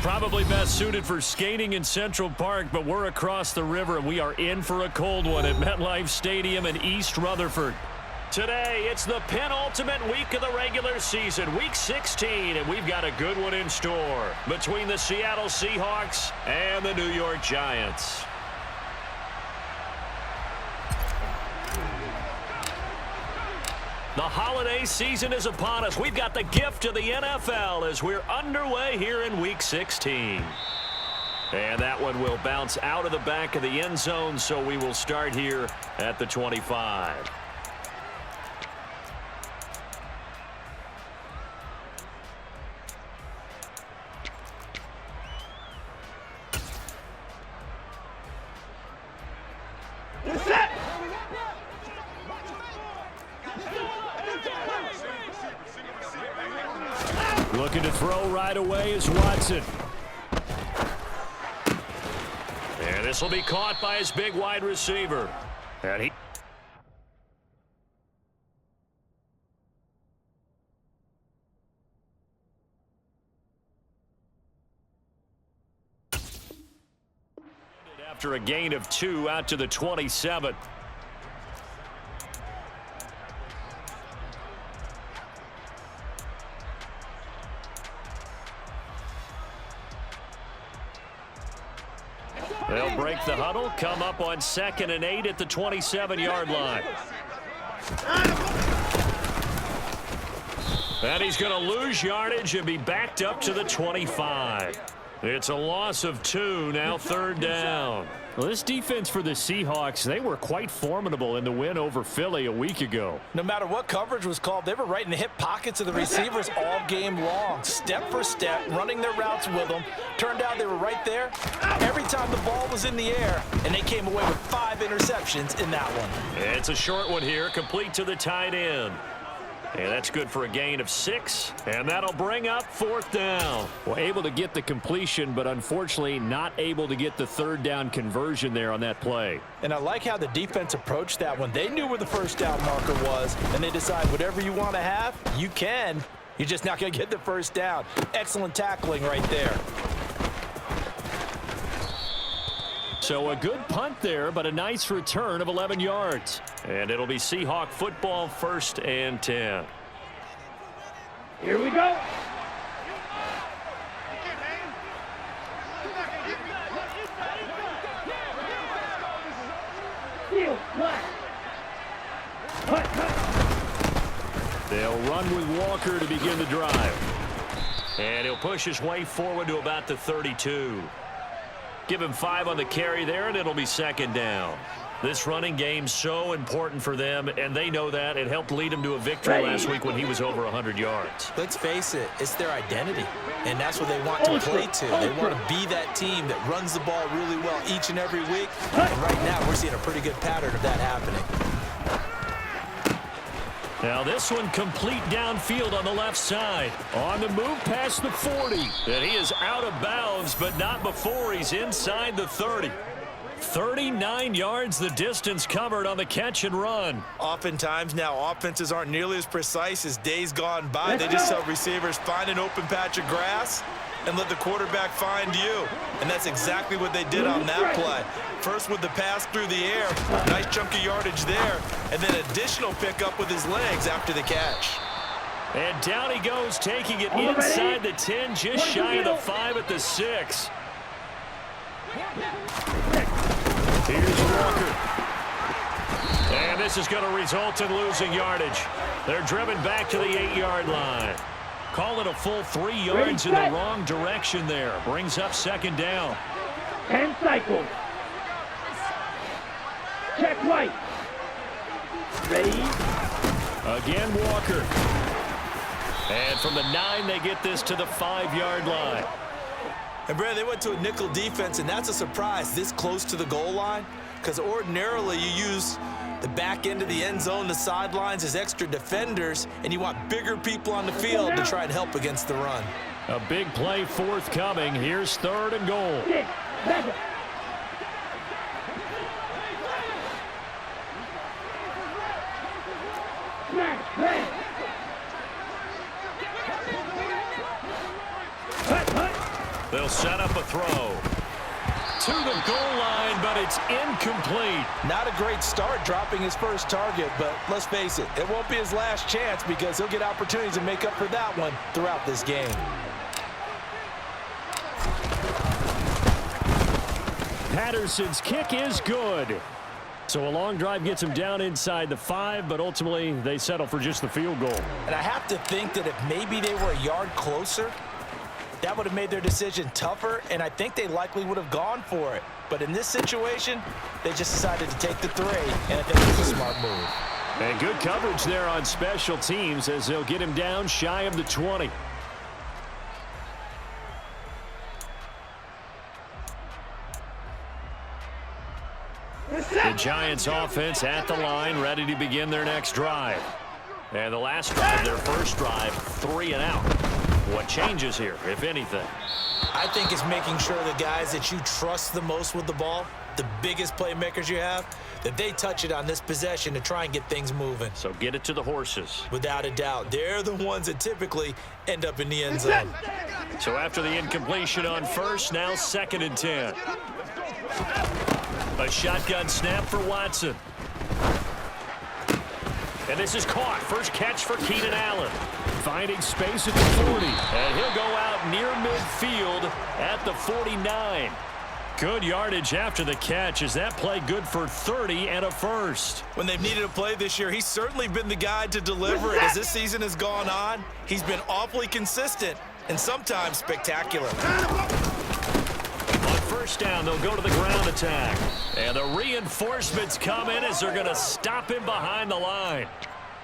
Probably best suited for skating in Central Park, but we're across the river, and we are in for a cold one at MetLife Stadium in East Rutherford. Today, it's the penultimate week of the regular season, Week 16, and we've got a good one in store between the Seattle Seahawks and the New York Giants. The holiday season is upon us. We've got the gift of the NFL as we're underway here in Week 16. And that one will bounce out of the back of the end zone, so we will start here at the 25. Looking to throw right away is Watson. And this will be caught by his big wide receiver. And he... After a gain of 2 out to the 27. They'll break the huddle, come up on 2nd and 8 at the 27-yard line. And he's going to lose yardage and be backed up to the 25. It's a loss of 2, now 3rd down. Well, this defense for the Seahawks, they were quite formidable in the win over Philly a week ago. No matter what coverage was called, they were right in the hip pockets of the receivers all game long. Step for step, running their routes with them. Turned out they were right there every time the ball was in the air, and they came away with 5 interceptions in that one. It's a short one here, complete to the tight end. And that's good for a gain of 6, and that'll bring up 4th down. Well, able to get the completion, but unfortunately not able to get the 3rd down conversion there on that play. And I like how the defense approached that one. They knew where the 1st down marker was, and they decide whatever you want to have, you can. You're just not going to get the 1st down. Excellent tackling right there. So a good punt there, but a nice return of 11 yards. And it'll be Seahawk football, 1st and 10. Here we go. They'll run with Walker to begin the drive. And he'll push his way forward to about the 32. Give him 5 on the carry there, and it'll be 2nd down. This running game's so important for them, and they know that. It helped lead him to a victory last week when he was over 100 yards. Let's face it, it's their identity, and that's what they want to play to. They want to be that team that runs the ball really well each and every week, and right now we're seeing a pretty good pattern of that happening. Now this one complete downfield on the left side. On the move past the 40. And he is out of bounds, but not before he's inside the 30. 39 yards the distance covered on the catch and run. Oftentimes now offenses aren't nearly as precise as days gone by. They just help receivers find an open patch of grass and let the quarterback find you. And that's exactly what they did on that play. First with the pass through the air, nice chunk of yardage there, and then additional pickup with his legs after the catch. And down he goes, taking it inside the 10, just shy of the 5 at the 6. Here's Walker. And this is going to result in losing yardage. They're driven back to the 8-yard line. Call it a full 3 yards in the wrong direction there. Brings up 2nd down. 10 cycles. Check right. Ready? Again, Walker. And from the 9, they get this to the 5-yard line. And, Brad, they went to a nickel defense, and that's a surprise this close to the goal line, because ordinarily you use the back end of the end zone, the sidelines as extra defenders, and you want bigger people on the field to try and help against the run. A big play forthcoming. Here's 3rd and goal. 6, 7. They'll throw. To the goal line, but it's incomplete. Not a great start dropping his first target, but let's face it, it won't be his last chance because he'll get opportunities to make up for that one throughout this game. Patterson's kick is good. So a long drive gets him down inside the 5, but ultimately they settle for just the field goal. And I have to think that if maybe they were a yard closer, that would have made their decision tougher, and I think they likely would have gone for it. But in this situation, they just decided to take the 3, and I think it was a smart move. And good coverage there on special teams as they'll get him down shy of the 20. The Giants offense at the line, ready to begin their next drive. And the last drive, their first drive, 3 and out. What changes here, if anything? I think it's making sure the guys that you trust the most with the ball, the biggest playmakers you have, that they touch it on this possession to try and get things moving. So get it to the horses. Without a doubt, they're the ones that typically end up in the end zone. So after the incompletion on first, now 2nd and 10. A shotgun snap for Watson. And this is caught. First catch for Keenan Allen. Finding space at the 40. And he'll go out near midfield at the 49. Good yardage after the catch. Is that play good for 30 and a first? When they've needed a play this year, he's certainly been the guy to deliver. And as this season has gone on, he's been awfully consistent and sometimes spectacular. On first down, they'll go to the ground attack. And the reinforcements come in as they're going to stop him behind the line.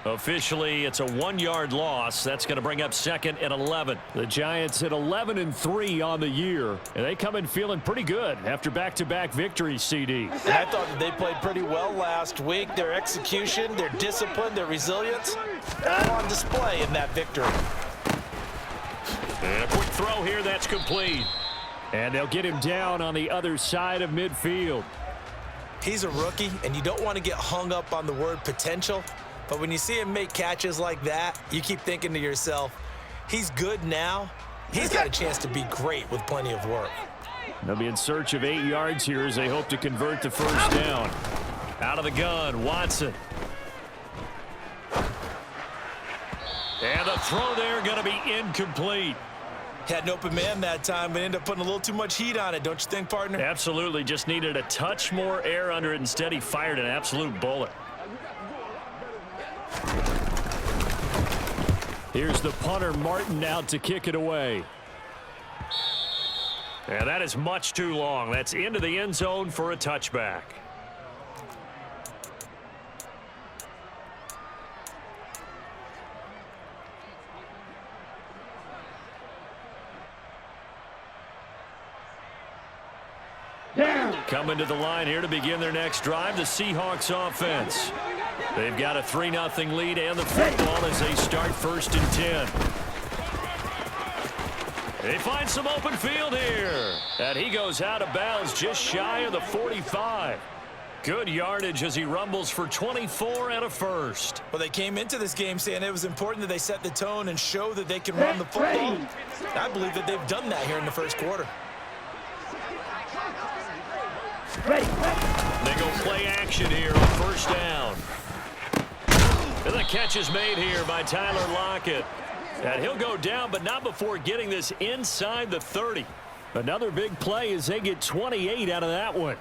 Officially, it's a 1-yard loss. That's going to bring up 2nd and 11. The Giants at 11-3 on the year, and they come in feeling pretty good after back-to-back victories, CD. And I thought that they played pretty well last week. Their execution, their discipline, their resilience, all on display in that victory. And a quick throw here, that's complete. And they'll get him down on the other side of midfield. He's a rookie, and you don't want to get hung up on the word potential. But when you see him make catches like that, you keep thinking to yourself, he's good now. He's got a chance to be great with plenty of work. They'll be in search of 8 yards here as they hope to convert the first down. Out of the gun, Watson. And the throw there going to be incomplete. Had an open man that time, but ended up putting a little too much heat on it, don't you think, partner? Absolutely. Just needed a touch more air under it. Instead, he fired an absolute bullet. Here's the punter, Martin, out to kick it away. And that is much too long. That's into the end zone for a touchback. Coming to the line here to begin their next drive, the Seahawks offense. They've got a 3-0 lead and the football as they start 1st and 10. They find some open field here. And he goes out of bounds just shy of the 45. Good yardage as he rumbles for 24 and a first. Well, they came into this game saying it was important that they set the tone and show that they can run the football. I believe that they've done that here in the first quarter. They go play action here on first down. And the catch is made here by Tyler Lockett. And he'll go down, but not before getting this inside the 30. Another big play as they get 28 out of that one.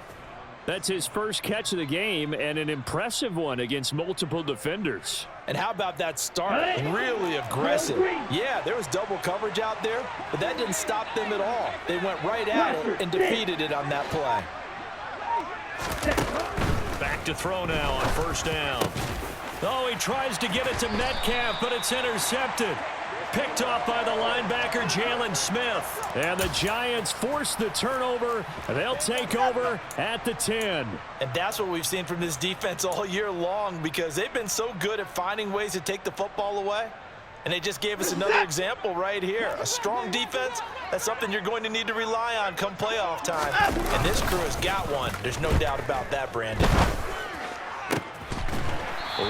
That's his first catch of the game and an impressive one against multiple defenders. And how about that start? Really aggressive. Yeah, there was double coverage out there, but that didn't stop them at all. They went right at it and defeated it on that play. Back to throw now on first down. Oh, he tries to get it to Metcalf, but it's intercepted. Picked off by the linebacker, Jalen Smith. And the Giants force the turnover. They'll take over at the 10. And that's what we've seen from this defense all year long because they've been so good at finding ways to take the football away. And they just gave us another example right here. A strong defense, that's something you're going to need to rely on come playoff time. And this crew has got one. There's no doubt about that, Brandon.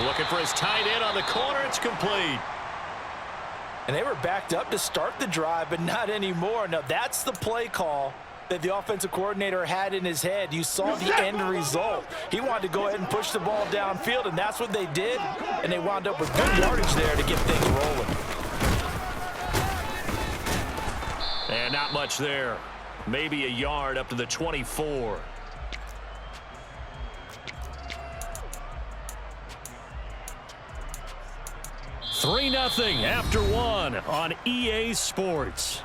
Looking for his tight end on the corner. It's complete. And they were backed up to start the drive, but not anymore. Now, that's the play call that the offensive coordinator had in his head. You saw the end result. He wanted to go ahead and push the ball downfield, and that's what they did, and they wound up with good yardage there to get things rolling. And not much there. Maybe a yard up to the 24. Three 3-0 after one on EA Sports.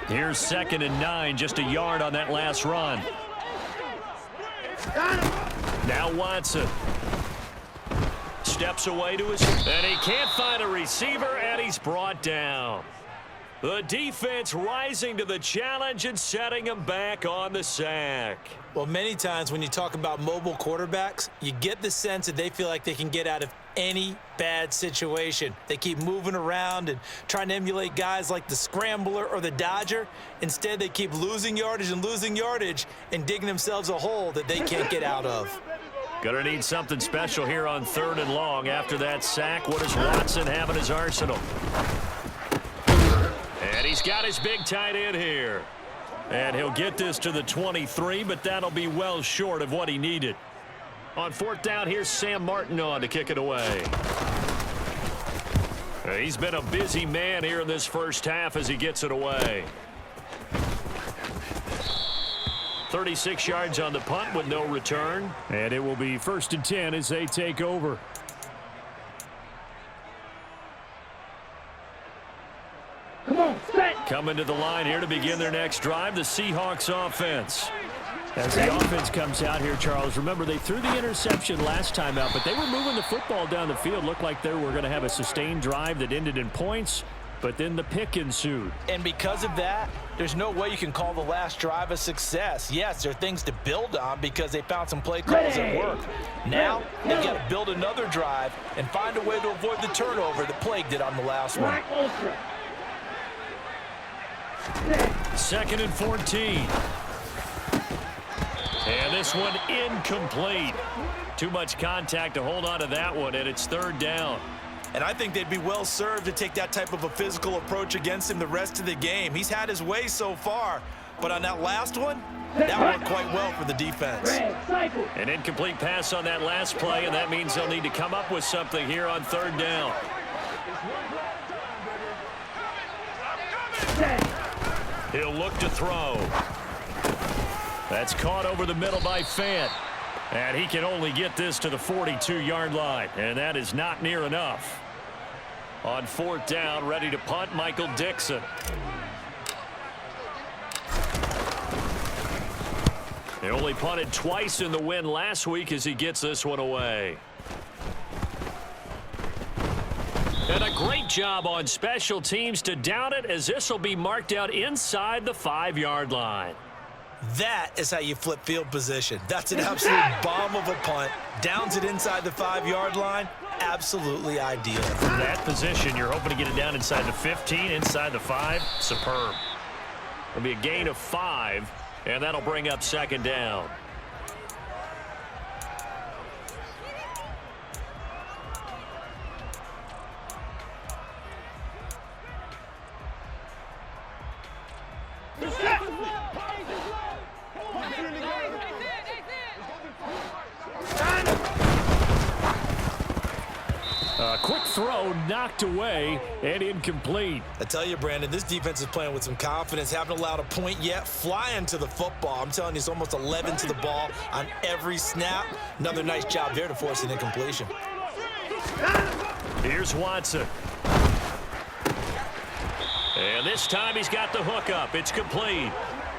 Here's 2nd and 9, just a yard on that last run. Now Watson. Steps away to his, and he can't find a receiver, and he's brought down. The defense rising to the challenge and setting him back on the sack. Well, many times when you talk about mobile quarterbacks, you get the sense that they feel like they can get out of any bad situation. They keep moving around and trying to emulate guys like the Scrambler or the Dodger. Instead, they keep losing yardage and digging themselves a hole that they can't get out of. Gonna need something special here on 3rd and long after that sack. What does Watson have in his arsenal? And he's got his big tight end here. And he'll get this to the 23, but that'll be well short of what he needed. On 4th down, here's Sam Martin on to kick it away. He's been a busy man here in this first half as he gets it away. 36 yards on the punt with no return. And it will be 1st and 10 as they take over. Come on, set. Coming to the line here to begin their next drive, the Seahawks offense. As the offense comes out here, Charles, remember they threw the interception last time out, but they were moving the football down the field. Looked like they were going to have a sustained drive that ended in points, but then the pick ensued. And because of that, there's no way you can call the last drive a success. Yes, there are things to build on because they found some play calls that work. Now, they've got to build another drive and find a way to avoid the turnover that plagued it on the last one. 2nd and 14. And this one incomplete. Too much contact to hold on to that one, and it's 3rd down. And I think they'd be well served to take that type of a physical approach against him the rest of the game. He's had his way so far, but on that last one, that worked quite well for the defense. An incomplete pass on that last play, and that means they'll need to come up with something here on 3rd down. He'll look to throw. That's caught over the middle by Fant. And he can only get this to the 42-yard line, and that is not near enough. On 4th down, ready to punt, Michael Dixon. He only punted twice in the win last week as he gets this one away. And a great job on special teams to down it, as this will be marked out inside the 5-yard line. That is how you flip field position. That's an absolute bomb of a punt. Downs it inside the 5-yard line. Absolutely ideal. From that position, you're hoping to get it down inside the 15, inside the 5. Superb. It'll be a gain of 5, and that'll bring up 2nd down. Quick throw knocked away and incomplete. I tell you, Brandon, this defense is playing with some confidence. Haven't allowed a point yet. Flying to the football. I'm telling you, it's almost 11 to the ball on every snap. Another nice job there to force an incompletion. Here's Watson. And this time he's got the hook up. It's complete.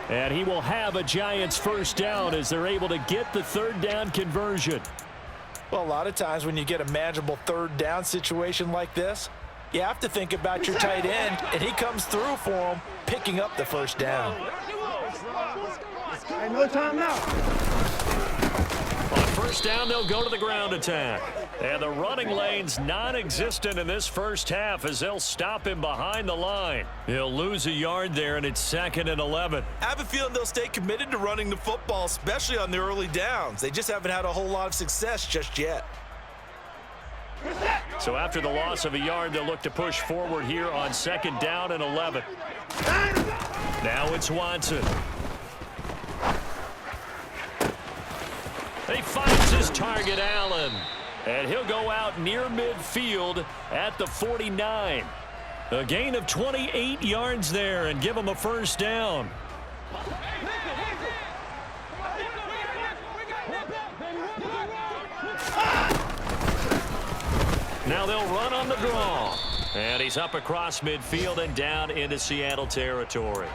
And he will have a Giants 1st down as they're able to get the 3rd down conversion. Well, a lot of times when you get a manageable 3rd down situation like this, you have to think about your tight end, and he comes through for him, picking up the 1st down. No time now. On 1st down, they'll go to the ground attack. And the running lane's non-existent in this first half as they'll stop him behind the line. He'll lose a yard there, and it's 2nd and 11. I have a feeling they'll stay committed to running the football, especially on the early downs. They just haven't had a whole lot of success just yet. So after the loss of a yard, they'll look to push forward here on 2nd down and 11. Now it's Watson. He finds his target, Allen. And he'll go out near midfield at the 49. A gain of 28 yards there and give him a first down. Now they'll run on the draw. And he's up across midfield and down into Seattle territory.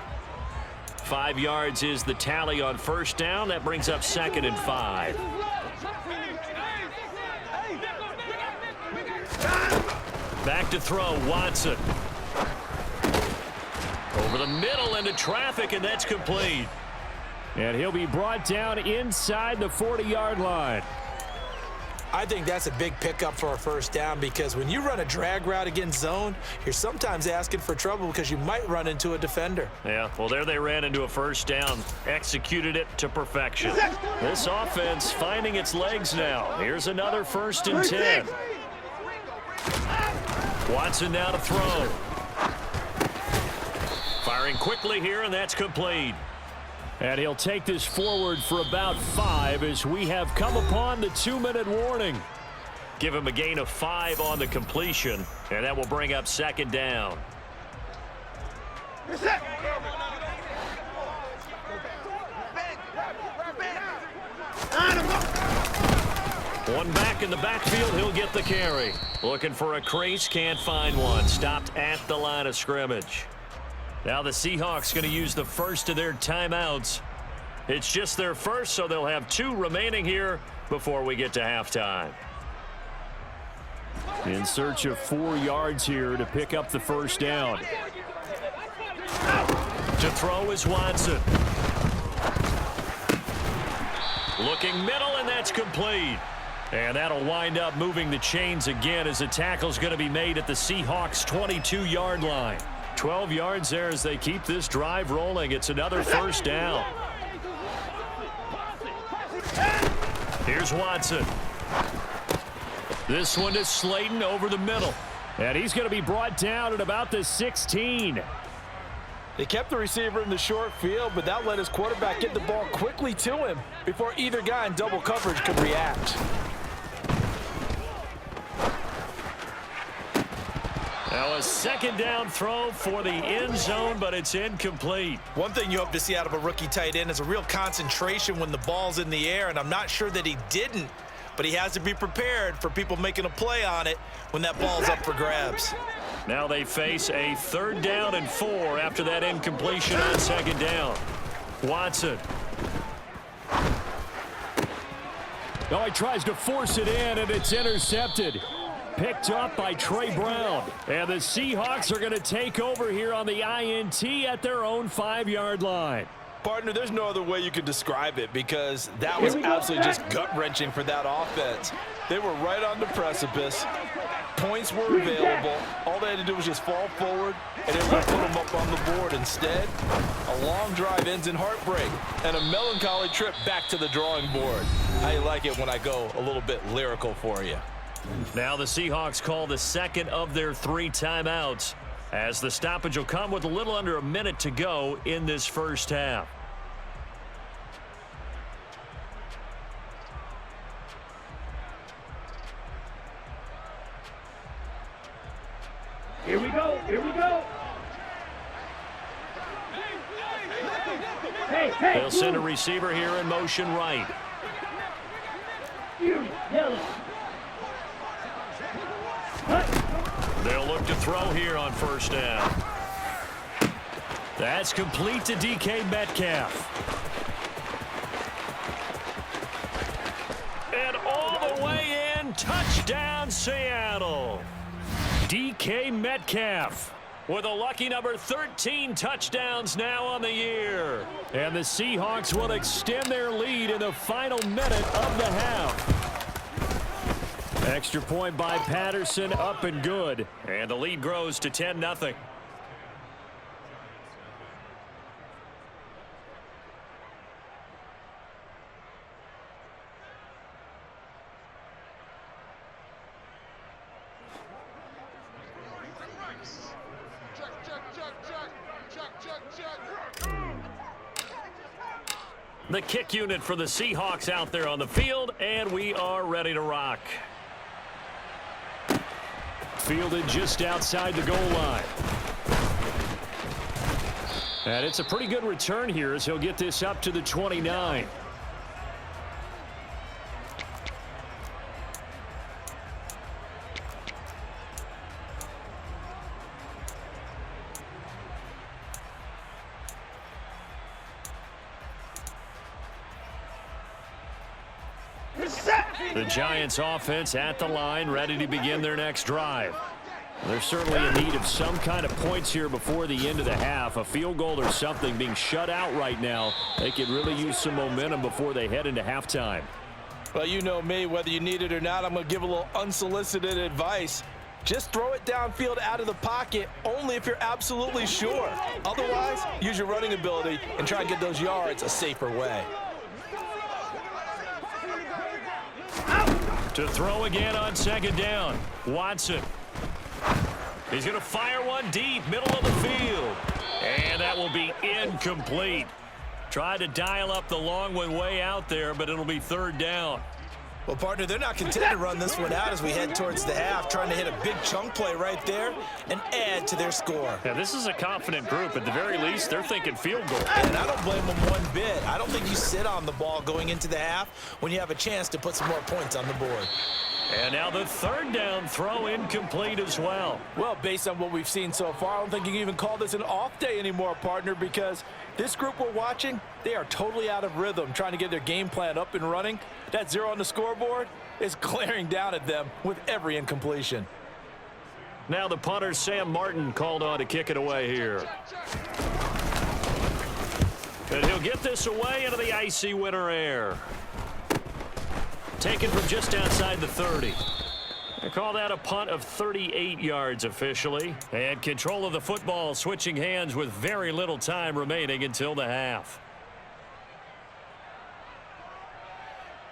5 yards is the tally on first down. That brings up 2nd and 5. Back to throw, Watson. Over the middle into traffic, and that's complete. And he'll be brought down inside the 40-yard line. I think that's a big pickup for a first down because when you run a drag route against zone, you're sometimes asking for trouble because you might run into a defender. Yeah, well, there they ran into a first down. Executed it to perfection. This offense finding its legs now. Here's another 1st and 10. Watson now to throw. Firing quickly here, and that's complete. And he'll take this forward for about 5 as we have come upon the 2-minute warning. Give him a gain of 5 on the completion, and that will bring up 2nd down. One back in the backfield, he'll get the carry. Looking for a crease, can't find one. Stopped at the line of scrimmage. Now the Seahawks going to use the first of their timeouts. It's just their first, so they'll have 2 remaining here before we get to halftime. In search of 4 yards here to pick up the first down. To throw is Watson. Looking middle, and that's complete. And that'll wind up moving the chains again as the tackle's going to be made at the Seahawks' 22-yard line. 12 yards there as they keep this drive rolling. It's another first down. Here's Watson. This one is Slayton over the middle. And he's going to be brought down at about the 16. They kept the receiver in the short field, but that let his quarterback get the ball quickly to him before either guy in double coverage could react. Now a 2nd down throw for the end zone, but it's incomplete. One thing you hope to see out of a rookie tight end is a real concentration when the ball's in the air, and I'm not sure that he didn't, but he has to be prepared for people making a play on it when that ball's up for grabs. Now they face a 3rd down and 4 after that incompletion on 2nd down. Watson. Oh, he tries to force it in, and it's intercepted. Picked up by Trey Brown. And the Seahawks are going to take over here on the INT at their own 5-yard line. Partner, there's no other way you could describe it because that was absolutely just gut-wrenching for that offense. They were right on the precipice. Points were available. All they had to do was just fall forward, and they were going to put them up on the board. Instead, a long drive ends in heartbreak and a melancholy trip back to the drawing board. I like it when I go a little bit lyrical for you. Now the Seahawks call the 2nd of their 3 timeouts as the stoppage will come with a little under a minute to go in this first half. Here we go. Here we go. Hey, They'll send a receiver here in motion right. Yellow. They'll look to throw here on first down. That's complete to DK Metcalf. And all the way in, touchdown Seattle. DK Metcalf with a lucky number 13 touchdowns now on the year. And the Seahawks will extend their lead in the final minute of the half. Extra point by Patterson, up and good. And the lead grows to 10-0. The kick unit for the Seahawks out there on the field, and we are ready to rock. Fielded just outside the goal line. And it's a pretty good return here as he'll get this up to the 29. The Giants offense at the line, ready to begin their next drive. They're certainly in need of some kind of points here before the end of the half. A field goal or something being shut out right now. They could really use some momentum before they head into halftime. Well, you know me, whether you need it or not, I'm going to give a little unsolicited advice. Just throw it downfield out of the pocket, only if you're absolutely sure. Otherwise, use your running ability and try and get those yards a safer way. To throw again on second down. Watson. He's going to fire one deep, middle of the field. And that will be incomplete. Tried to dial up the long one way out there, but it'll be third down. Well, partner, they're not content to run this one out as we head towards the half, trying to hit a big chunk play right there and add to their score. Yeah, this is a confident group. At the very least, they're thinking field goal. And I don't blame them one bit. I don't think you sit on the ball going into the half when you have a chance to put some more points on the board. And now the third down throw incomplete as well. Well, based on what we've seen so far, I don't think you can even call this an off day anymore, partner, because this group we're watching, they are totally out of rhythm, trying to get their game plan up and running. That zero on the scoreboard is glaring down at them with every incompletion. Now the punter, Sam Martin, called on to kick it away here. And he'll get this away into the icy winter air. Taken from just outside the 30. They call that a punt of 38 yards officially. And control of the football switching hands with very little time remaining until the half.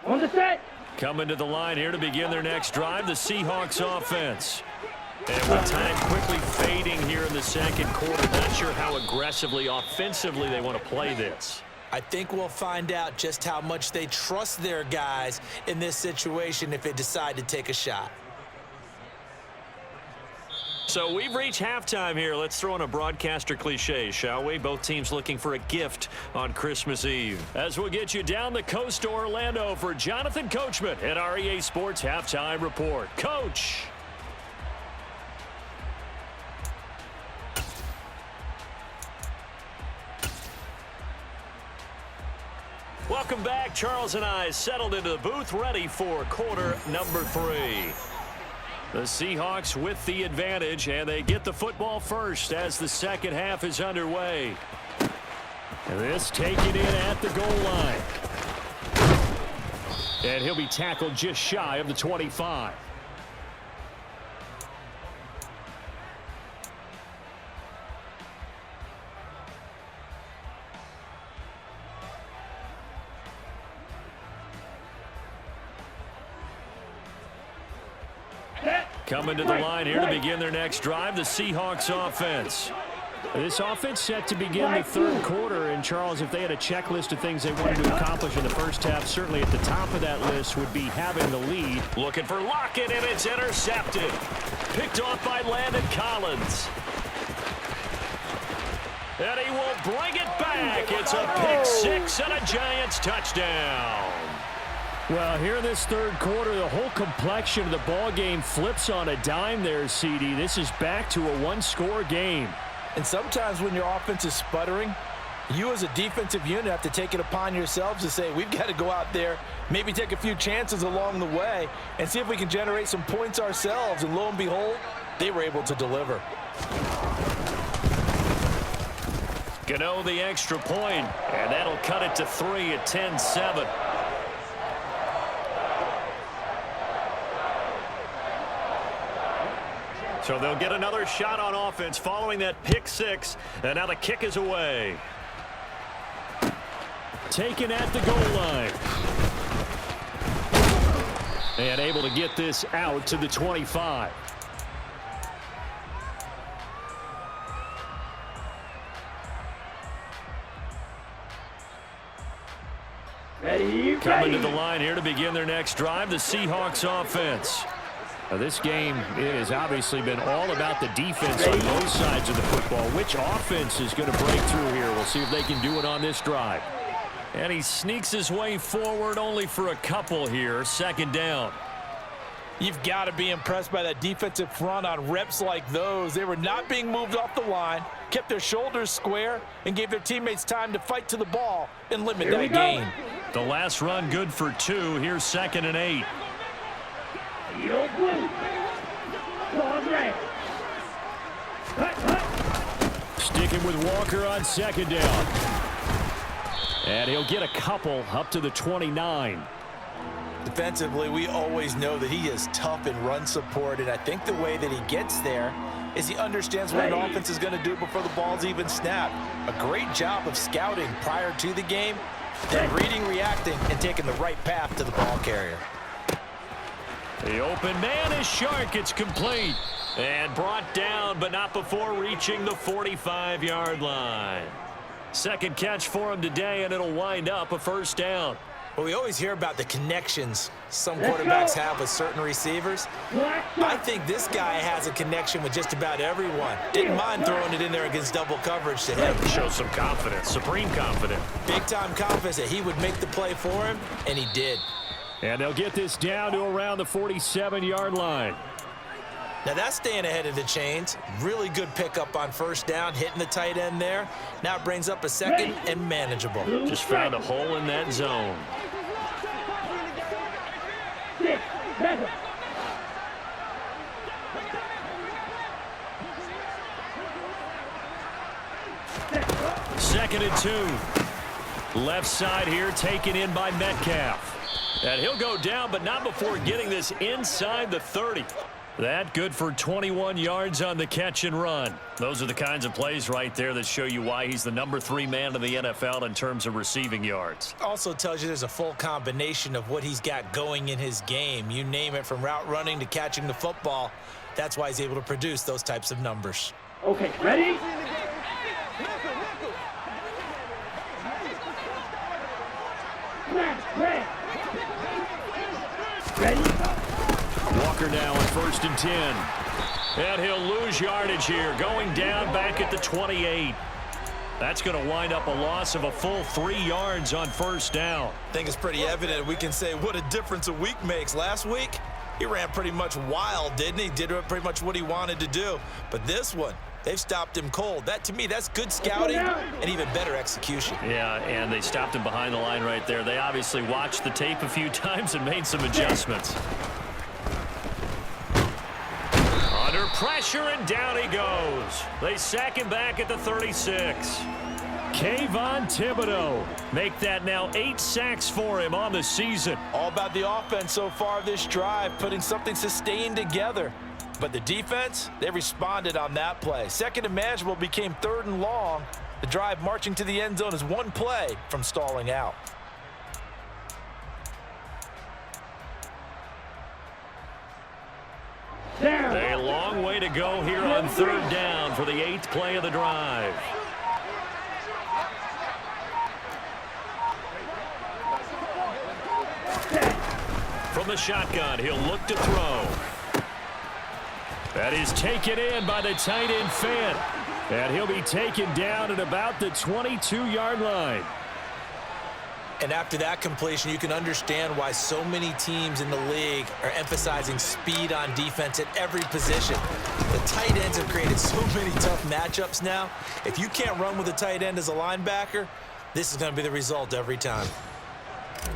On the set. Coming to the line here to begin their next drive, the Seahawks offense. And with time quickly fading here in the second quarter, not sure how aggressively, offensively they want to play this. I think we'll find out just how much they trust their guys in this situation if they decide to take a shot. So we've reached halftime here. Let's throw in a broadcaster cliche, shall we? Both teams looking for a gift on Christmas Eve. As we'll get you down the coast to Orlando for Jonathan Coachman at our EA Sports Halftime Report. Coach. Welcome back. Charles and I settled into the booth, ready for quarter number 3. The Seahawks with the advantage, and they get the football first as the second half is underway. And this taken in at the goal line. And he'll be tackled just shy of the 25. Coming to the line here to begin their next drive, the Seahawks offense. This offense set to begin the third quarter, and Charles, if they had a checklist of things they wanted to accomplish in the first half, certainly at the top of that list would be having the lead. Looking for Lockett, and it's intercepted. Picked off by Landon Collins. And he will bring it back. It's a pick six and a Giants touchdown. Well, here in this third quarter, the whole complexion of the ball game flips on a dime there, CD. This is back to a one-score game. And sometimes when your offense is sputtering, you as a defensive unit have to take it upon yourselves to say, we've got to go out there, maybe take a few chances along the way, and see if we can generate some points ourselves. And lo and behold, they were able to deliver. Gano the extra point, and that'll cut it to 3 at 10-7. So they'll get another shot on offense following that pick six. And now the kick is away. Taken at the goal line. And able to get this out to the 25. Coming to the line here to begin their next drive, the Seahawks offense. Now this game, it has obviously been all about the defense on both sides of the football. Which offense is going to break through here? We'll see if they can do it on this drive. And he sneaks his way forward only for a couple here. Second down. You've got to be impressed by that defensive front on reps like those. They were not being moved off the line, kept their shoulders square, and gave their teammates time to fight to the ball and limit that gain. The last run good for 2. Here's 2nd and 8. Sticking with Walker on 2nd down. And he'll get a couple up to the 29. Defensively, we always know that he is tough in run support, and I think the way that he gets there is he understands what an offense is going to do before the ball's even snapped. A great job of scouting prior to the game, then reading, reacting, and taking the right path to the ball carrier. The open man is Shark. It's complete. And brought down, but not before reaching the 45-yard line. Second catch for him today, and it'll wind up a first down. Well, we always hear about the connections some quarterbacks have with certain receivers. I think this guy has a connection with just about everyone. Didn't mind throwing it in there against double coverage to him. Show some confidence, supreme confidence. Big-time confidence that he would make the play for him, and he did. And they'll get this down to around the 47-yard line. Now that's staying ahead of the chains. Really good pickup on first down, hitting the tight end there. Now it brings up a second and manageable. Just found a hole in that zone. Second and 2. Left side here taken in by Metcalf. And he'll go down, but not before getting this inside the 30. That good for 21 yards on the catch and run. Those are the kinds of plays right there that show you why he's the number 3 man in the NFL in terms of receiving yards. Also tells you there's a full combination of what he's got going in his game. You name it, from route running to catching the football. That's why he's able to produce those types of numbers. Okay, ready? Ready? Walker now on 1st and 10. And he'll lose yardage here, going down back at the 28. That's going to wind up a loss of a full 3 yards on first down. I think it's pretty evident. We can say what a difference a week makes. Last week, he ran pretty much wild, didn't he? Did pretty much what he wanted to do. But this one, they've stopped him cold. That, to me, that's good scouting and even better execution. Yeah, and they stopped him behind the line right there. They obviously watched the tape a few times and made some adjustments. Under pressure, and down he goes. They sack him back at the 36. Kayvon Thibodeau. Make that now 8 sacks for him on the season. All about the offense so far this drive, putting something sustained together. But the defense, they responded on that play. Second and manageable became 3rd and long. The drive marching to the end zone is one play from stalling out. A long way to go here on 3rd down for the 8th play of the drive. From the shotgun, he'll look to throw. That is taken in by the tight end Fant. And he'll be taken down at about the 22-yard line. And after that completion, you can understand why so many teams in the league are emphasizing speed on defense at every position. The tight ends have created so many tough matchups now. If you can't run with a tight end as a linebacker, this is going to be the result every time.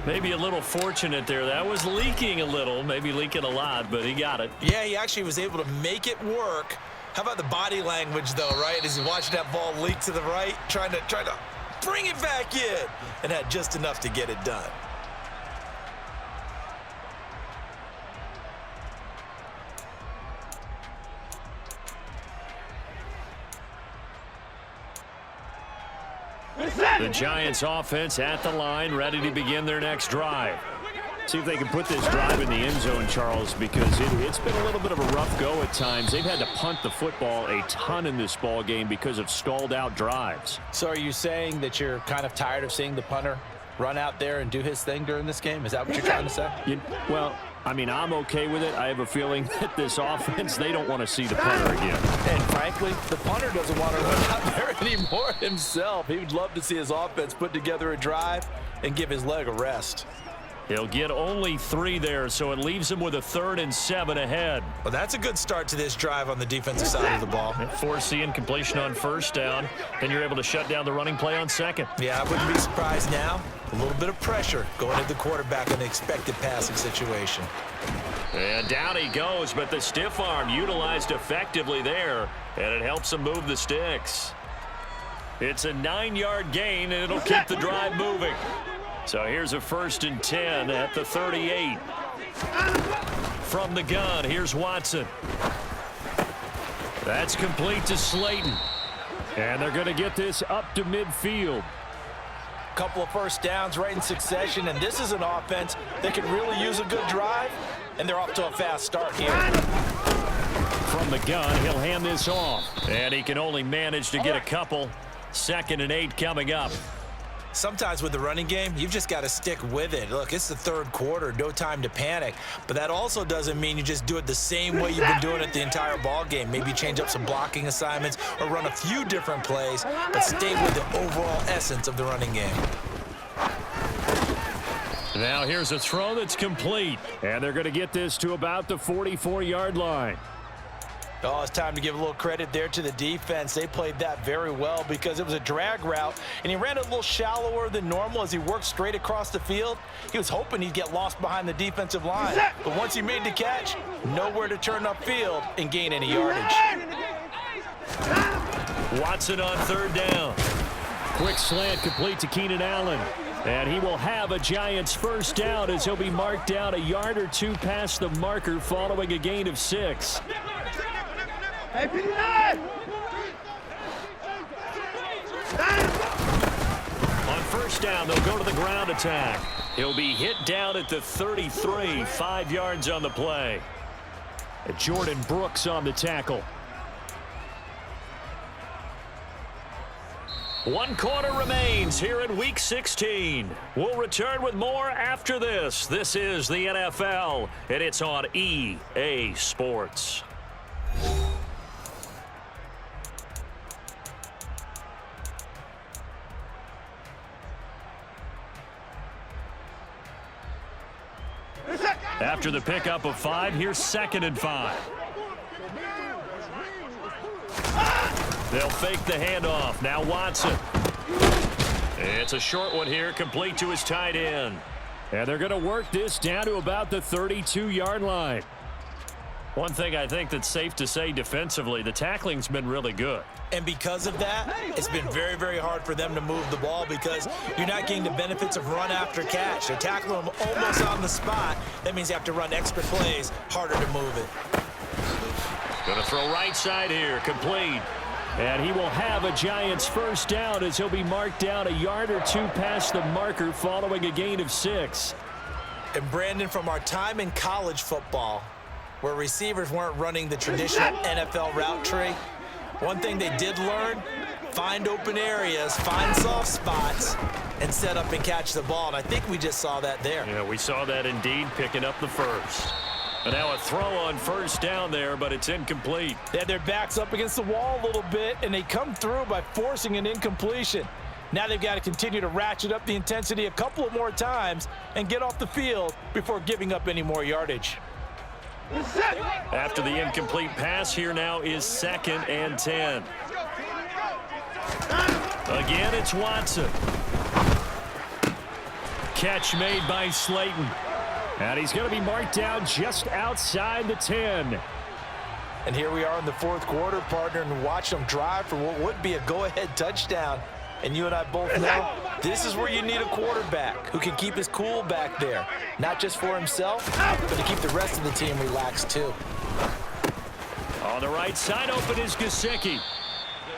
Maybe a little fortunate there. That was leaking a little, maybe leaking a lot, but he got it. Yeah, he actually was able to make it work. How about the body language, though, right? As he's watching that ball leak to the right, trying to bring it back in, and had just enough to get it done. The Giants offense at the line, ready to begin their next drive. See if they can put this drive in the end zone, Charles, because it's been a little bit of a rough go at times. They've had to punt the football a ton in this ball game because of stalled out drives. So are you saying that you're kind of tired of seeing the punter run out there and do his thing during this game? Is that what you're trying to say? Well, I mean, I'm okay with it. I have a feeling that this offense, they don't want to see the punter again. And frankly, the punter doesn't want to run out there anymore himself. He would love to see his offense put together a drive and give his leg a rest. He'll get only 3 there, so it leaves him with a 3rd and 7 ahead. Well, that's a good start to this drive on the defensive side of the ball. Force the incompletion on 1st down. Then you're able to shut down the running play on 2nd. Yeah, I wouldn't be surprised now. A little bit of pressure going at the quarterback in an expected passing situation. And down he goes, but the stiff arm utilized effectively there, and it helps him move the sticks. It's a 9-yard gain, and it'll keep the drive moving. So here's a 1st and 10 at the 38. From the gun, here's Watson. That's complete to Slayton. And they're going to get this up to midfield. Couple of first downs right in succession, and this is an offense that could really use a good drive, and they're off to a fast start here. From the gun, he'll hand this off. And he can only manage to get a couple. 2nd and 8 coming up. Sometimes with the running game, you've just got to stick with it. Look, it's the 3rd quarter, no time to panic. But that also doesn't mean you just do it the same way you've been doing it the entire ball game. Maybe change up some blocking assignments or run a few different plays, but stay with the overall essence of the running game. Now here's a throw that's complete. And they're going to get this to about the 44-yard line. Oh, it's time to give a little credit there to the defense. They played that very well because it was a drag route, and he ran a little shallower than normal as he worked straight across the field. He was hoping he'd get lost behind the defensive line, but once he made the catch, nowhere to turn upfield and gain any yardage. Watson on 3rd down. Quick slant complete to Keenan Allen. And he will have a Giants 1st down as he'll be marked down a yard or 2 past the marker following a gain of 6. On 1st down, they'll go to the ground attack. He'll be hit down at the 33, 5 yards on the play. Jordan Brooks on the tackle. 1 quarter remains here in Week 16. We'll return with more after this. This is the NFL, and it's on EA Sports. After the pickup of 5, here's 2nd and 5. They'll fake the handoff. Now Watson. It's a short one here, complete to his tight end. And they're going to work this down to about the 32-yard line. One thing I think that's safe to say defensively, the tackling's been really good. And because of that, it's been very, very hard for them to move the ball because you're not getting the benefits of run after catch. They're tackling them almost on the spot. That means you have to run extra plays, harder to move it. Going to throw right side here, complete. And he will have a Giants 1st down as he'll be marked down a yard or 2 past the marker following a gain of 6. And Brandon, from our time in college football, where receivers weren't running the traditional NFL route tree, one thing they did learn, find open areas, find soft spots, and set up and catch the ball. And I think we just saw that there. Yeah, we saw that indeed, picking up the 1st. And now a throw on 1st down there, but it's incomplete. They had their backs up against the wall a little bit, and they come through by forcing an incompletion. Now they've got to continue to ratchet up the intensity a couple of more times and get off the field before giving up any more yardage. After the incomplete pass, here now is 2nd and 10. Again, it's Watson. Catch made by Slayton. And he's going to be marked down just outside the 10. And here we are in the 4th quarter, partner, and watch them drive for what would be a go-ahead touchdown. And you and I both know this is where you need a quarterback who can keep his cool back there, not just for himself, but to keep the rest of the team relaxed too. On the right side, open is Gesicki.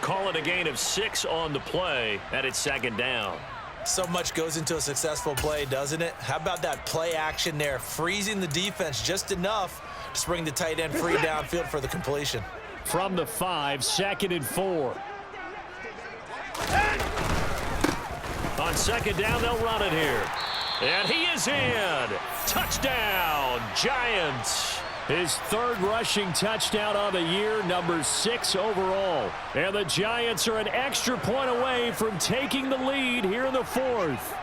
call it a gain of 6 on the play, and it's second down. So much goes into a successful play, doesn't it? How about that play action there, freezing the defense just enough to bring the tight end free downfield for the completion. From the 5, 2nd and 4. On second down, they'll run it here. And he is in. Touchdown, Giants. His 3rd rushing touchdown of the year, number 6 overall. And the Giants are an extra point away from taking the lead here in the 4th.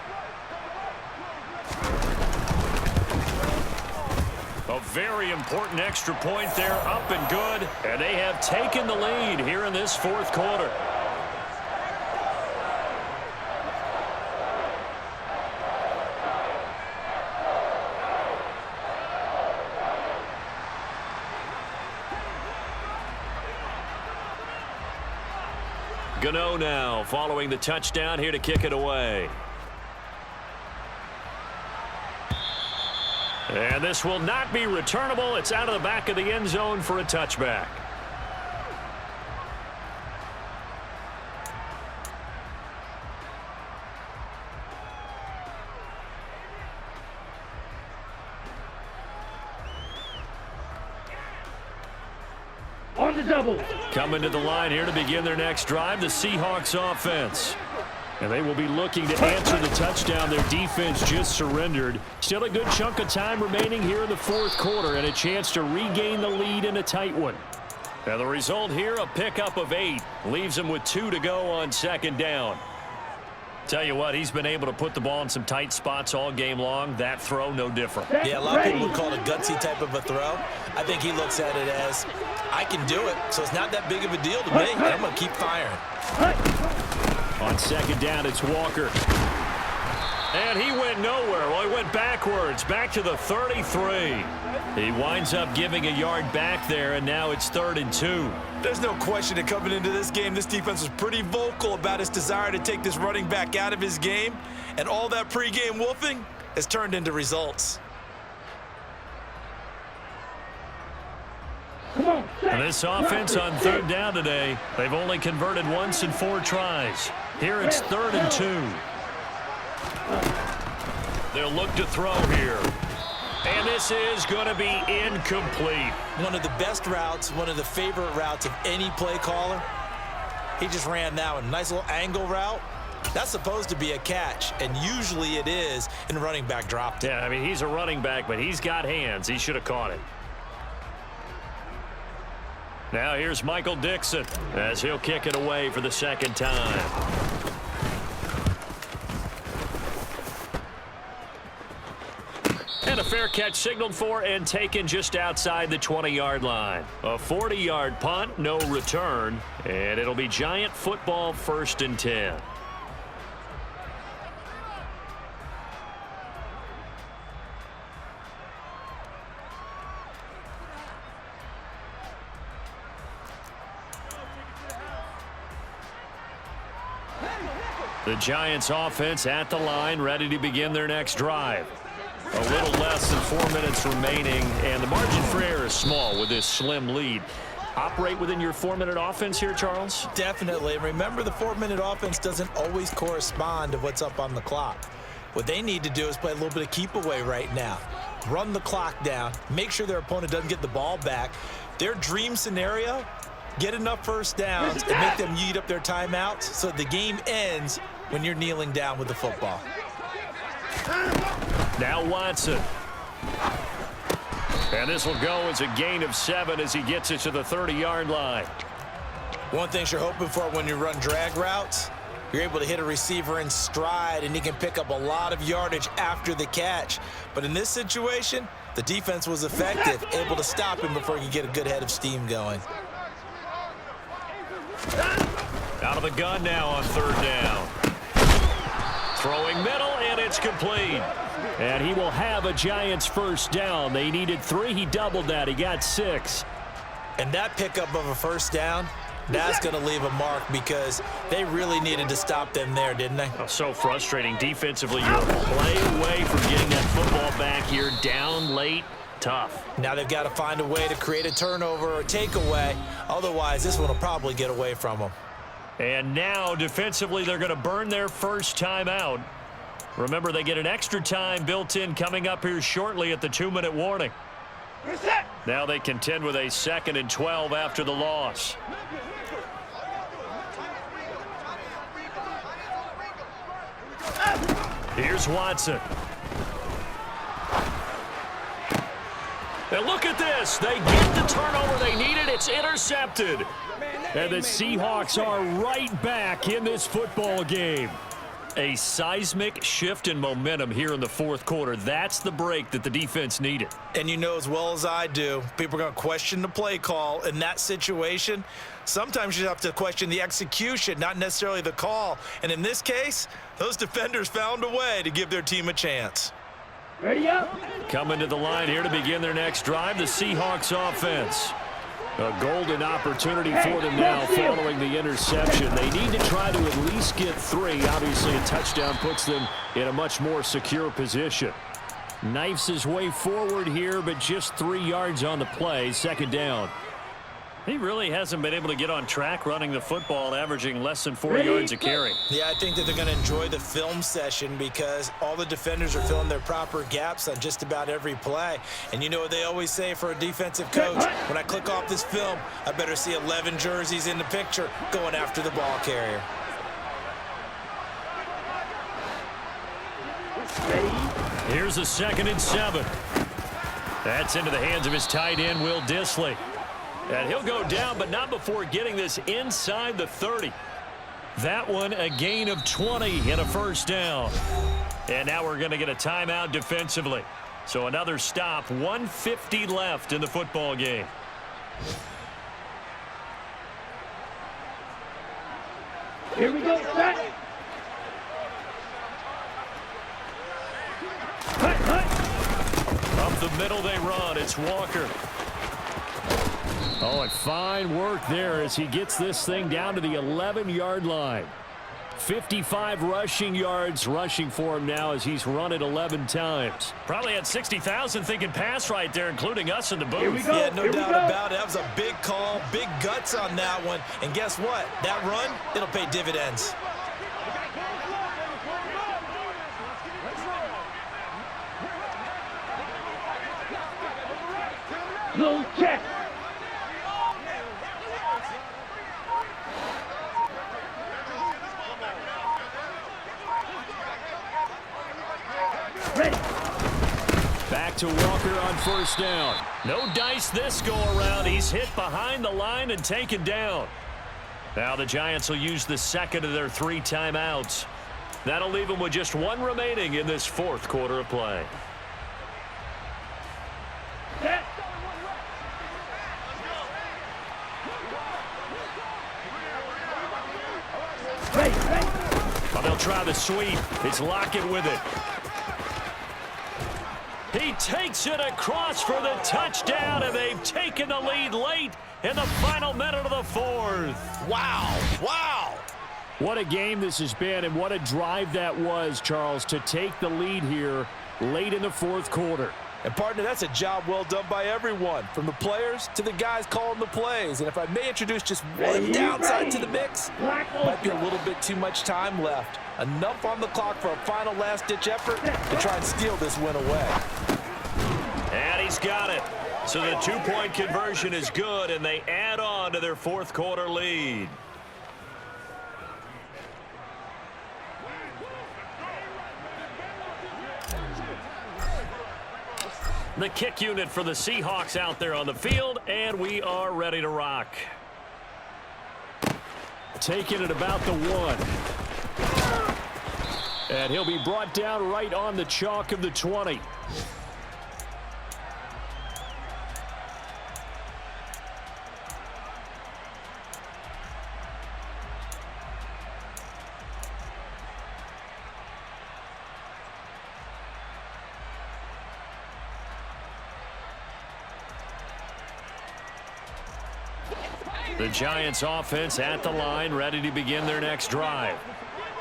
A very important extra point there, up and good. And they have taken the lead here in this 4th quarter. Gmen now following the touchdown here to kick it away. And this will not be returnable. It's out of the back of the end zone for a touchback. On the double. Coming to the line here to begin their next drive, the Seahawks offense. And they will be looking to answer the touchdown their defense just surrendered. Still a good chunk of time remaining here in the 4th quarter and a chance to regain the lead in a tight one. Now the result here, a pickup of 8. Leaves them with 2 to go on second down. Tell you what, he's been able to put the ball in some tight spots all game long. That throw, no different. Yeah, a lot of people would call it a gutsy type of a throw. I think he looks at it as, I can do it, so it's not that big of a deal to me. I'm going to keep firing. On second down, it's Walker. And he went nowhere. Well, he went backwards, back to the 33. He winds up giving a yard back there, and now it's 3rd and 2. There's no question that coming into this game, this defense was pretty vocal about his desire to take this running back out of his game, and all that pregame wolfing has turned into results. And this offense on 3rd down today, they've only converted once in 4 tries. Here it's 3rd and 2. They'll look to throw here. And this is going to be incomplete. One of the best routes, one of the favorite routes of any play caller. He just ran that one. Nice little angle route. That's supposed to be a catch, and usually it is, and the running back dropped it. Yeah, I mean, he's a running back, but he's got hands. He should have caught it. Now here's Michael Dixon as he'll kick it away for the 2nd time. And a fair catch signaled for and taken just outside the 20-yard line. A 40-yard punt, no return, and it'll be Giant football 1st and 10. The Giants offense at the line, ready to begin their next drive. A little less than 4 minutes remaining, and the margin for error is small with this slim lead. Operate within your 4-minute offense here, Charles? Definitely. Remember, the 4-minute offense doesn't always correspond to what's up on the clock. What they need to do is play a little bit of keep away right now. Run the clock down. Make sure their opponent doesn't get the ball back. Their dream scenario, get enough first downs and make them eat up their timeouts so the game ends when you're kneeling down with the football. Now Watson. And this will go as a gain of 7 as he gets it to the 30-yard line. One thing you're hoping for when you run drag routes, you're able to hit a receiver in stride, and he can pick up a lot of yardage after the catch. But in this situation, the defense was effective, able to stop him before he could get a good head of steam going. Out of the gun now on 3rd down. Throwing middle, and it's complete. And he will have a Giants 1st down. They needed 3. He doubled that. He got 6. And that pickup of a 1st down, that's going to leave a mark because they really needed to stop them there, didn't they? Oh, so frustrating. Defensively, you're a play away from getting that football back here. Down late, tough. Now they've got to find a way to create a turnover or takeaway. Otherwise, this one will probably get away from them. And now, defensively, they're going to burn their first timeout. Remember, they get an extra time built in coming up here shortly at the 2-minute warning. Now they contend with a 2nd and 12 after the loss. Here's Watson. And look at this. They get the turnover they needed. It's intercepted. And the Seahawks are right back in this football game. A seismic shift in momentum here in the fourth quarter. That's the break that the defense needed. And you know as well as I do, people are going to question the play call in that situation. Sometimes you have to question the execution, not necessarily the call. And in this case, those defenders found a way to give their team a chance. Ready up. Coming to the line here to begin their next drive, the Seahawks offense. A golden opportunity for them now following the interception. They need to try to at least get 3. Obviously, a touchdown puts them in a much more secure position. Knifes his way forward here, but just 3 yards on the play. 2nd down. He really hasn't been able to get on track running the football, averaging less than 4 yards a carry. Yeah, I think that they're going to enjoy the film session because all the defenders are filling their proper gaps on just about every play. And you know what they always say for a defensive coach? When I click off this film, I better see 11 jerseys in the picture going after the ball carrier. Here's a 2nd and 7. That's into the hands of his tight end, Will Dissly. And he'll go down, but not before getting this inside the 30. That one a gain of 20 and a 1st down. And now we're going to get a timeout defensively. So another stop, 1:50 left in the football game. Here we go. Set. Up the middle they run. It's Walker. Oh, and fine work there as he gets this thing down to the 11-yard line. 55 rushing yards rushing for him now as he's run it 11 times. Probably had 60,000 thinking pass right there, including us in the booth. Here we go. Yeah, no doubt about it. That was a big call, big guts on that one. And guess what? That run, it'll pay dividends. Little check. Ready. Back to Walker on 1st down. No dice this go around. He's hit behind the line and taken down. Now the Giants will use the 2nd of their 3 timeouts. That'll leave them with just 1 remaining in this 4th quarter of play. Set. Ready. Well, they'll try the sweep. It's Lockett with it. He takes it across for the touchdown, and they've taken the lead late in the final minute of the 4th. Wow. Wow. What a game this has been, and what a drive that was, Charles, to take the lead here late in the 4th quarter. And, partner, that's a job well done by everyone, from the players to the guys calling the plays. And if I may introduce just one downside to the mix, might be a little bit too much time left. Enough on the clock for a final last-ditch effort to try and steal this win away. And he's got it. So the 2-point conversion is good, and they add on to their 4th quarter lead. The kick unit for the Seahawks out there on the field, and we are ready to rock. Taking it about the 1. And he'll be brought down right on the chalk of the 20. The Giants offense at the line, ready to begin their next drive.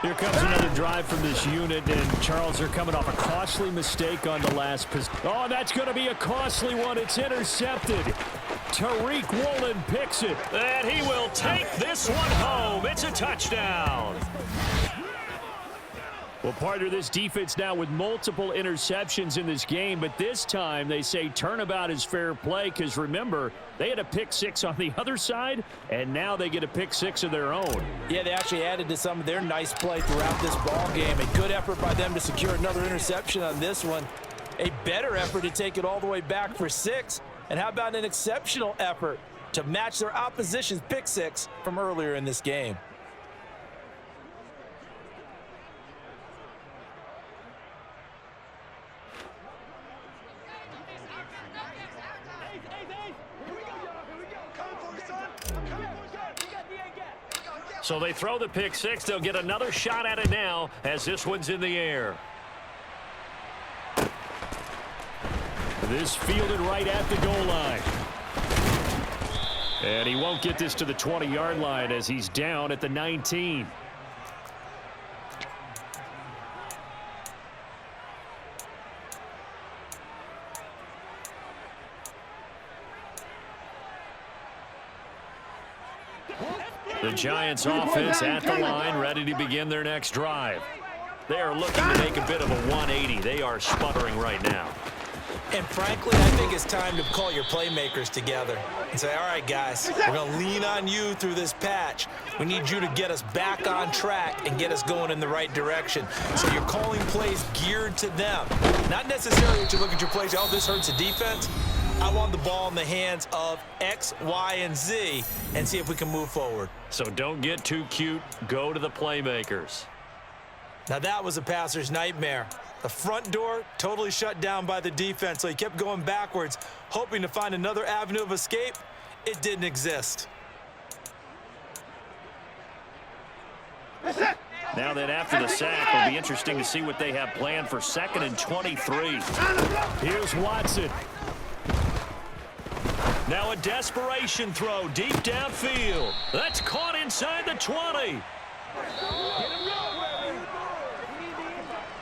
Here comes another drive from this unit, and Charles, are coming off a costly mistake on the last possession. Oh, that's going to be a costly one. It's intercepted. Tariq Woolen picks it. And he will take this one home. It's a touchdown. Well, part of this defense now with multiple interceptions in this game, but this time they say turnabout is fair play because, remember, they had a pick six on the other side, and now they get a pick six of their own. Yeah, they actually added to some of their nice play throughout this ball game. A good effort by them to secure another interception on this one. A better effort to take it all the way back for 6. And how about an exceptional effort to match their opposition's pick six from earlier in this game? So they throw the pick six. They'll get another shot at it now as this one's in the air. This fielded right at the goal line. And he won't get this to the 20-yard line as he's down at the 19. The Giants offense at the line, ready to begin their next drive. They are looking to make a bit of a 180. They are sputtering right now. And frankly, I think it's time to call your playmakers together and say, all right, guys, we're going to lean on you through this patch. We need you to get us back on track and get us going in the right direction. So you're calling plays geared to them. Not necessarily that you look at your plays, oh, this hurts the defense. I want the ball in the hands of X, Y, and Z and see if we can move forward. So don't get too cute. Go to the playmakers. Now that was a passer's nightmare. The front door totally shut down by the defense, so he kept going backwards, hoping to find another avenue of escape. It didn't exist. Now that after the sack, it'll be interesting to see what they have planned for 2nd and 23. Here's Watson. Now a desperation throw deep downfield. That's caught inside the 20.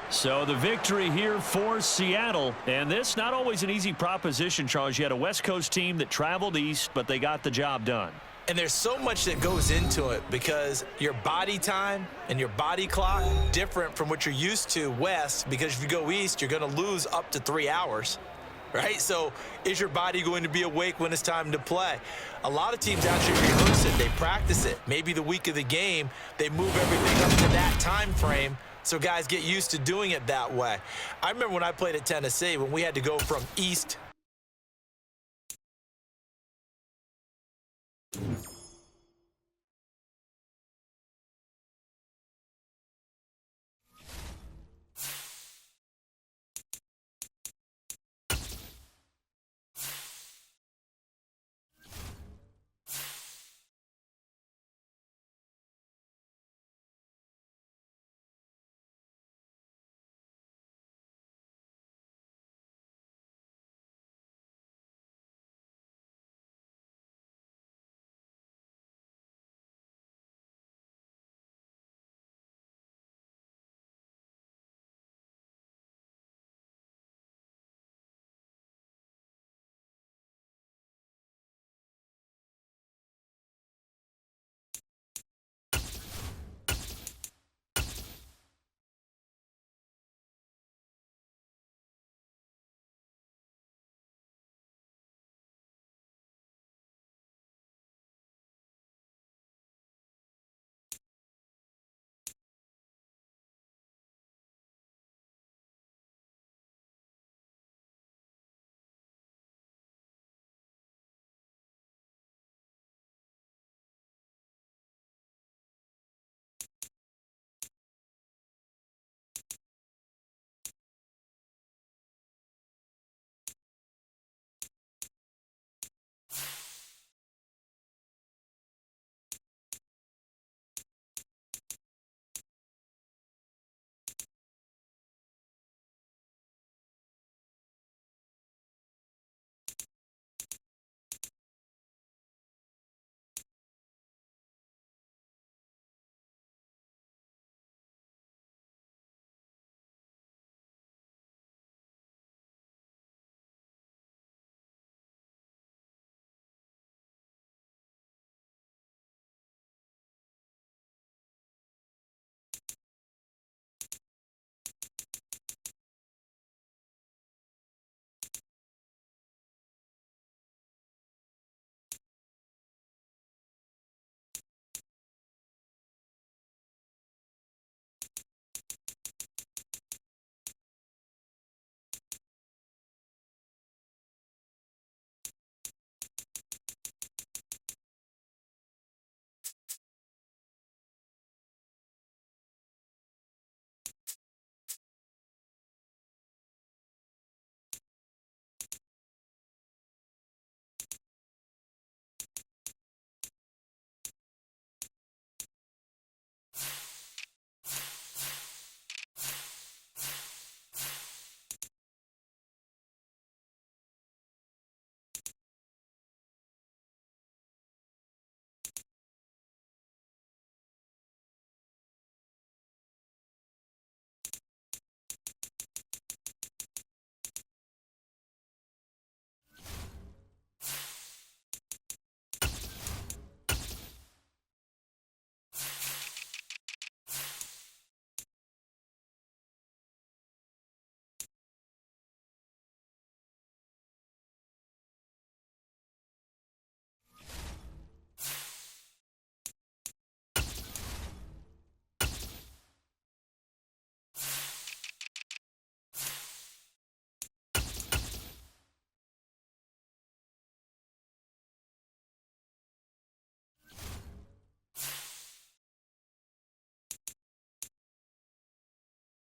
So the victory here for Seattle. And this not always an easy proposition, Charles. You had a West Coast team that traveled east, but they got the job done. And there's so much that goes into it because your body time and your body clock different from what you're used to west, because if you go east, you're going to lose up to 3 hours. Right? So is your body going to be awake when it's time to play? A lot of teams actually rehearse it. They practice it. Maybe the week of the game, they move everything up to that time frame so guys get used to doing it that way. I remember when I played at Tennessee, when we had to go from east